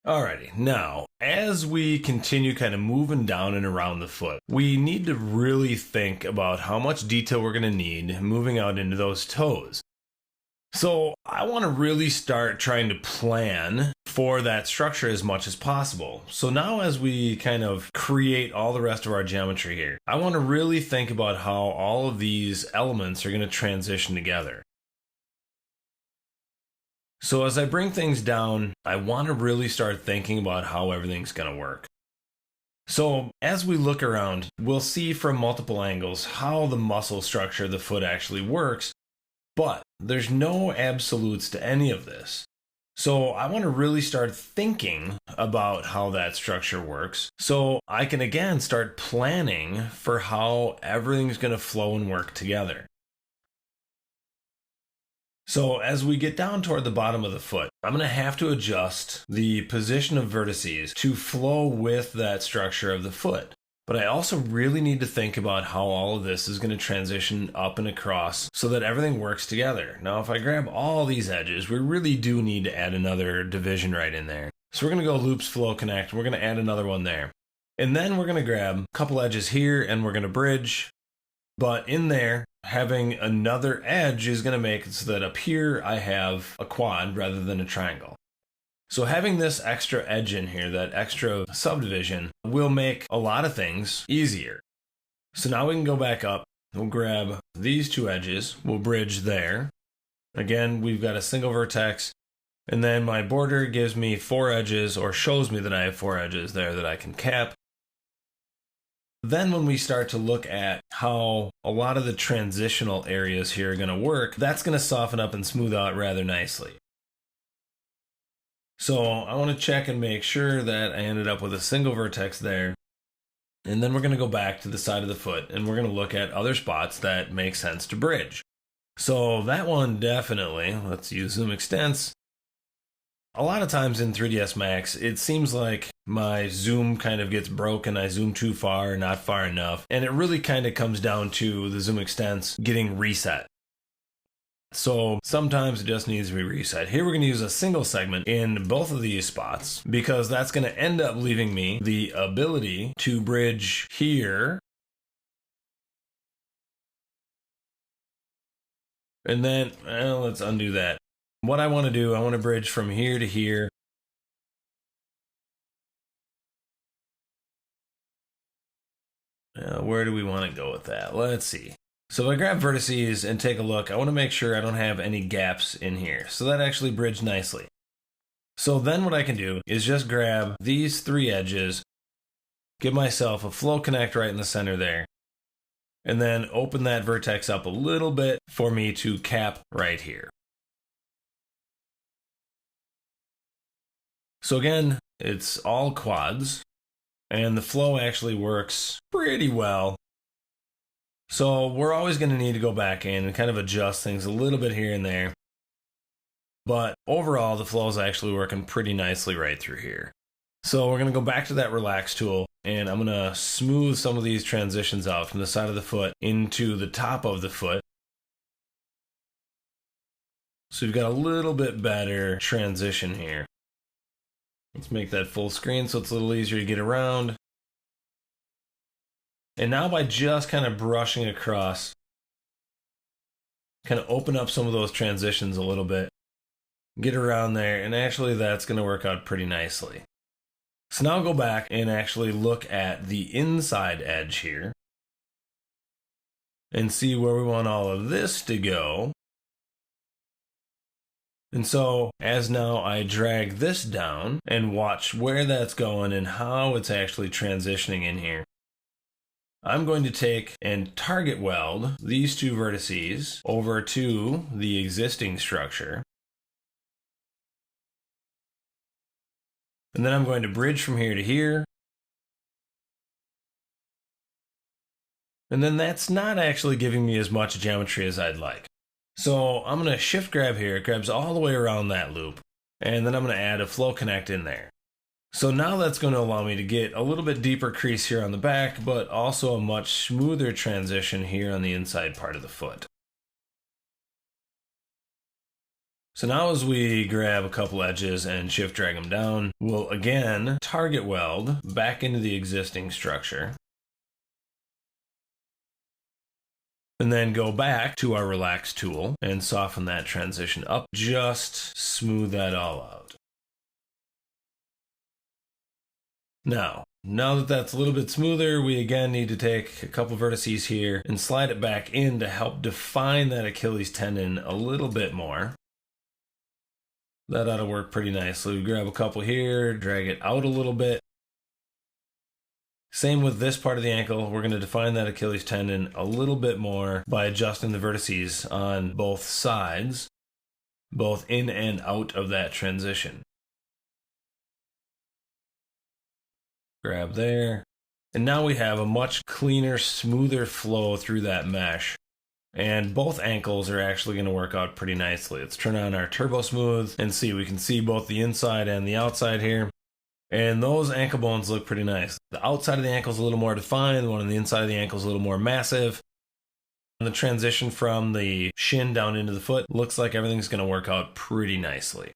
Alrighty, now, as we continue kind of moving down and around the foot, we need to really think about how much detail we're going to need moving out into those toes. So I want to really start trying to plan for that structure as much as possible. So now as we kind of create all the rest of our geometry here, I want to really think about how all of these elements are going to transition together. So as I bring things down, I want to really start thinking about how everything's going to work. So as we look around, we'll see from multiple angles how the muscle structure of the foot actually works, but there's no absolutes to any of this. So I want to really start thinking about how that structure works so I can again start planning for how everything's going to flow and work together. So as we get down toward the bottom of the foot, I'm going to have to adjust the position of vertices to flow with that structure of the foot. But I also really need to think about how all of this is going to transition up and across so that everything works together. Now, if I grab all these edges, we really do need to add another division right in there. So we're going to go loops, flow, connect. We're going to add another one there. And then we're going to grab a couple edges here and we're going to bridge. But in there, having another edge is going to make it so that up here I have a quad rather than a triangle. So having this extra edge in here, that extra subdivision, will make a lot of things easier. So now we can go back up, we'll grab these two edges, we'll bridge there. Again, we've got a single vertex, and then my border gives me 4 edges, or shows me that I have 4 edges there that I can cap. Then when we start to look at how a lot of the transitional areas here are going to work, that's going to soften up and smooth out rather nicely. So I want to check and make sure that I ended up with a single vertex there. And then we're going to go back to the side of the foot and we're going to look at other spots that make sense to bridge. So that one definitely, let's use Zoom Extents. A lot of times in 3ds Max, it seems like my zoom kind of gets broken. I zoom too far, not far enough. And it really kind of comes down to the Zoom Extents getting reset. So sometimes it just needs to be reset. Here we're going to use a single segment in both of these spots because that's going to end up leaving me the ability to bridge here. And then, let's undo that. What I want to do, I want to bridge from here to here. Where do we want to go with that? Let's see. So if I grab vertices and take a look, I want to make sure I don't have any gaps in here. So that actually bridged nicely. So then what I can do is just grab these 3 edges, give myself a flow connect right in the center there, and then open that vertex up a little bit for me to cap right here. So again, it's all quads, and the flow actually works pretty well. So we're always going to need to go back in and kind of adjust things a little bit here and there. But overall, the flow is actually working pretty nicely right through here. So we're going to go back to that relax tool, and I'm going to smooth some of these transitions out from the side of the foot into the top of the foot. So we've got a little bit better transition here. Let's make that full screen so it's a little easier to get around. And now by just kind of brushing across, kind of open up some of those transitions a little bit, get around there, and actually that's going to work out pretty nicely. So now I'll go back and actually look at the inside edge here and see where we want all of this to go. And so as now I drag this down and watch where that's going and how it's actually transitioning in here, I'm going to take and target weld these 2 vertices over to the existing structure. And then I'm going to bridge from here to here. And then that's not actually giving me as much geometry as I'd like. So I'm going to shift grab here, it grabs all the way around that loop, and then I'm going to add a flow connect in there. So now that's going to allow me to get a little bit deeper crease here on the back, but also a much smoother transition here on the inside part of the foot. So now as we grab a couple edges and shift drag them down, we'll again target weld back into the existing structure. And then go back to our relax tool and soften that transition up. Just smooth that all out. Now that that's a little bit smoother, we again need to take a couple vertices here and slide it back in to help define that Achilles tendon a little bit more. That ought to work pretty nicely. We grab a couple here, drag it out a little bit. Same with this part of the ankle. We're going to define that Achilles tendon a little bit more by adjusting the vertices on both sides, both in and out of that transition. Grab there. And now we have a much cleaner, smoother flow through that mesh. And both ankles are actually going to work out pretty nicely. Let's turn on our Turbo Smooth and see. We can see both the inside and the outside here. And those ankle bones look pretty nice. The outside of the ankle is a little more defined. The one on the inside of the ankle is a little more massive. And the transition from the shin down into the foot looks like everything's going to work out pretty nicely.